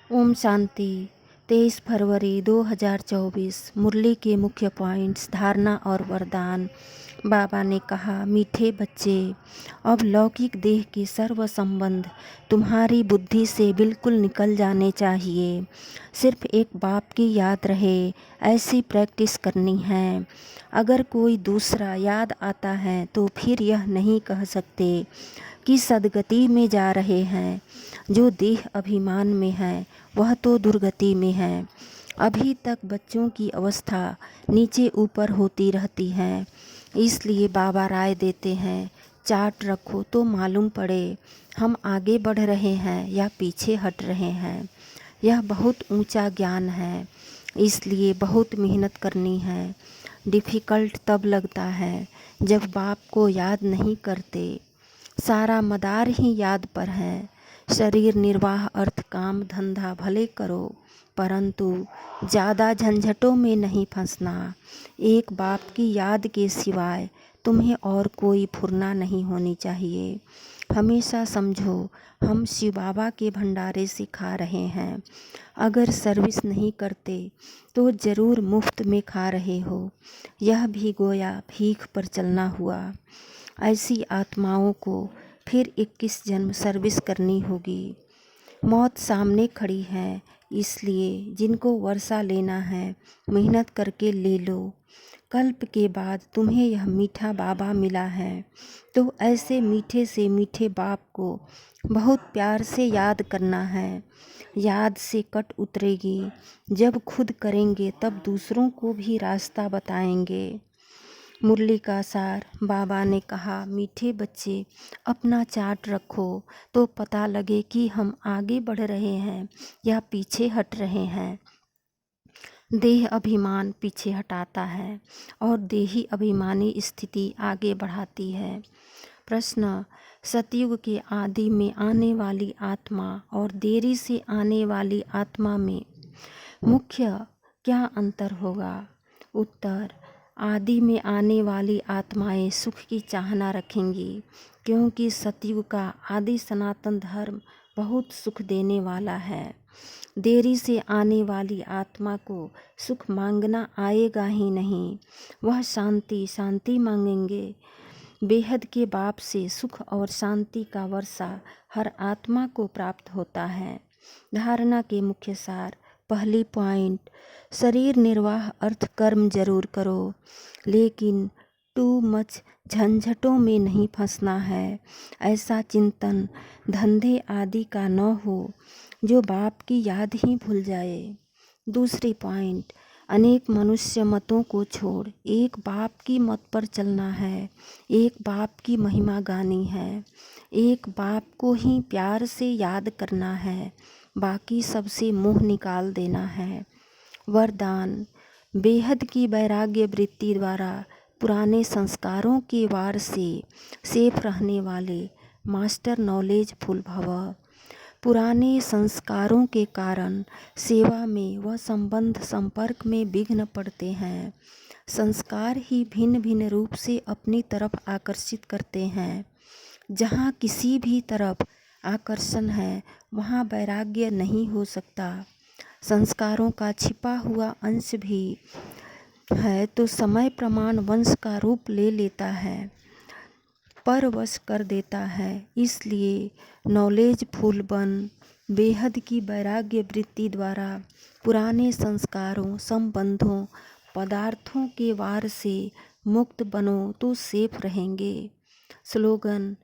ओम शांति। 23 फरवरी 2024। मुरली के मुख्य पॉइंट्स, धारणा और वरदान। बाबा ने कहा, मीठे बच्चे, अब लौकिक देह के सर्व संबंध तुम्हारी बुद्धि से बिल्कुल निकल जाने चाहिए। सिर्फ एक बाप की याद रहे, ऐसी प्रैक्टिस करनी है। अगर कोई दूसरा याद आता है तो फिर यह नहीं कह सकते कि सदगति में जा रहे हैं। जो देह अभिमान में है वह तो दुर्गति में है। अभी तक बच्चों की अवस्था नीचे ऊपर होती रहती है, इसलिए बाबा राय देते हैं, चार्ट रखो तो मालूम पड़े हम आगे बढ़ रहे हैं या पीछे हट रहे हैं। यह बहुत ऊंचा ज्ञान है, इसलिए बहुत मेहनत करनी है। डिफ़िकल्ट तब लगता है जब बाप को याद नहीं करते। सारा मदार ही याद पर है। शरीर निर्वाह अर्थ काम धंधा भले करो, परंतु ज़्यादा झंझटों में नहीं फंसना। एक बाप की याद के सिवाय तुम्हें और कोई फुर्ना नहीं होनी चाहिए। हमेशा समझो हम शिव बाबा के भंडारे से खा रहे हैं। अगर सर्विस नहीं करते तो ज़रूर मुफ्त में खा रहे हो। यह भी गोया भीख पर चलना हुआ। ऐसी आत्माओं को फिर 21 जन्म सर्विस करनी होगी। मौत सामने खड़ी है, इसलिए जिनको वर्षा लेना है मेहनत करके ले लो। कल्प के बाद तुम्हें यह मीठा बाबा मिला है, तो ऐसे मीठे से मीठे बाप को बहुत प्यार से याद करना है। याद से कट उतरेगी। जब खुद करेंगे तब दूसरों को भी रास्ता बताएंगे। मुरली का सार। बाबा ने कहा, मीठे बच्चे, अपना चार्ट रखो तो पता लगे कि हम आगे बढ़ रहे हैं या पीछे हट रहे हैं। देह अभिमान पीछे हटाता है और देही अभिमानी स्थिति आगे बढ़ाती है। प्रश्न, सतयुग के आदि में आने वाली आत्मा और देरी से आने वाली आत्मा में मुख्य क्या अंतर होगा? उत्तर, आदि में आने वाली आत्माएं सुख की चाहना रखेंगी, क्योंकि सतयुग का आदि सनातन धर्म बहुत सुख देने वाला है। देरी से आने वाली आत्मा को सुख मांगना आएगा ही नहीं, वह शांति शांति मांगेंगे। बेहद के बाप से सुख और शांति का वर्षा हर आत्मा को प्राप्त होता है। धारणा के मुख्य सार। पहली पॉइंट, शरीर निर्वाह अर्थ कर्म जरूर करो, लेकिन टू मच झंझटों में नहीं फंसना है। ऐसा चिंतन धंधे आदि का न हो जो बाप की याद ही भूल जाए। दूसरी पॉइंट, अनेक मनुष्य मतों को छोड़ एक बाप की मत पर चलना है। एक बाप की महिमा गानी है। एक बाप को ही प्यार से याद करना है, बाकी सबसे मुंह निकाल देना है। वरदान, बेहद की वैराग्य वृत्ति द्वारा पुराने संस्कारों के वार से सेफ रहने वाले मास्टर नॉलेज फुल भव। पुराने संस्कारों के कारण सेवा में व संबंध संपर्क में विघ्न पड़ते हैं। संस्कार ही भिन्न भिन्न रूप से अपनी तरफ आकर्षित करते हैं। जहाँ किसी भी तरफ आकर्षण है वहाँ वैराग्य नहीं हो सकता। संस्कारों का छिपा हुआ अंश भी है तो समय प्रमाण वंश का रूप ले लेता है, परवश कर देता है। इसलिए नॉलेज फुल बन बेहद की वैराग्य वृत्ति द्वारा पुराने संस्कारों, संबंधों, पदार्थों के वार से मुक्त बनो तो सेफ रहेंगे। स्लोगन,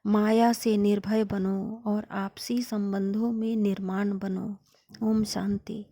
माया से निर्भय बनो और आपसी संबंधों में निर्माण बनो। ओम शांति।